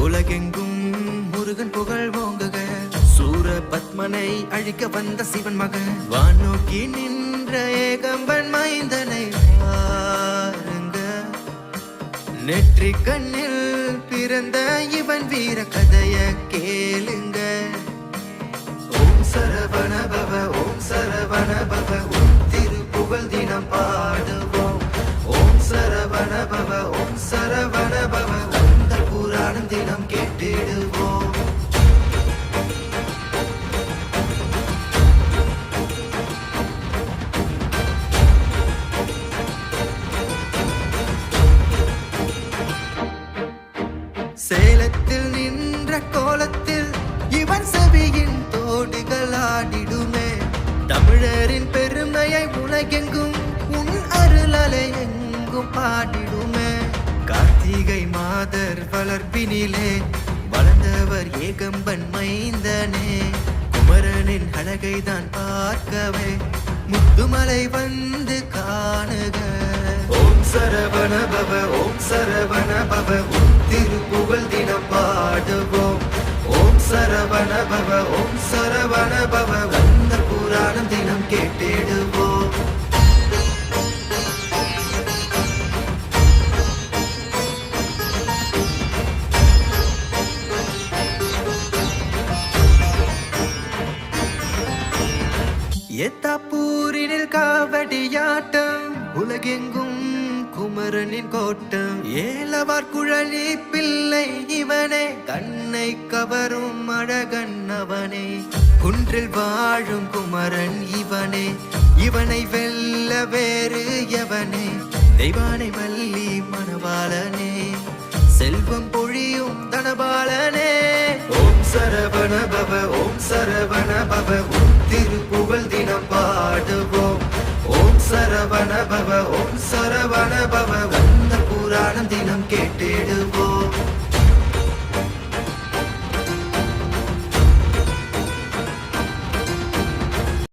உலகெங்கும் முருகன் புகழ் ஓங்குக. சூர பத்மனை அழிக்க வந்த சிவன் மகன் வானோக்கி நின்ற ஏகம்பன் மைந்தனை பாருங்க. நெற்றி கண்ணில் பிறந்த இவன் வீர கதைய கேளுங்க. ஓம் சரவண பவ ஓம் சரவண பவ ஓம் திருப்புகழ் தினம் பாடுவோம். ஓம் சரவண பவ ஓம் சரவண பவ அந்த புராணம் தினம் கேட்டிடுவோம். சேலத்தில் நின்ற கோலத்தில் இவன் செவியின் தோடுகள் ஆடிடுமே. தமிழரின் பெருமையை உலகெங்கும் உன் அருளலை எங்கும் பாடிடுமே. கார்த்திகை மாதர் வளர்ப்பினிலே வளர்ந்தவர் ஏகம்பன் மைந்தனே. குமரனின் அழகை தான் பார்க்கவே முத்துமலை வந்து காணுக. ஓம் சரவண பவ ஓம் சரவண பவ ஓம் திருப்புகழ் தினம் பாடுவோம். ஓம் சரவண பவ ஓம் சரவண பவ அந்த புராணம் தினம் கேட்டிடுவோம். எத்தாப்பூரினில் காவடியாட்டம் உலகெங்கும் குமரனின் கோட்டம். ஏலவார் குழலி பிள்ளை இவனே கண்ணை கவரும் அழகன் அவனே. குன்றில் வாழும் குமரன் இவனே இவனை வெல்ல வேறு எவனே. தெய்வானை வள்ளி மணவாளனே செல்வம் பொழியும் தனபாலனே. ஓம் சரவண பவ ஓம் சரவண பவ ஓம் திருப்புகழ் தினம் பாடுவோம். ஓம் சரவண பவ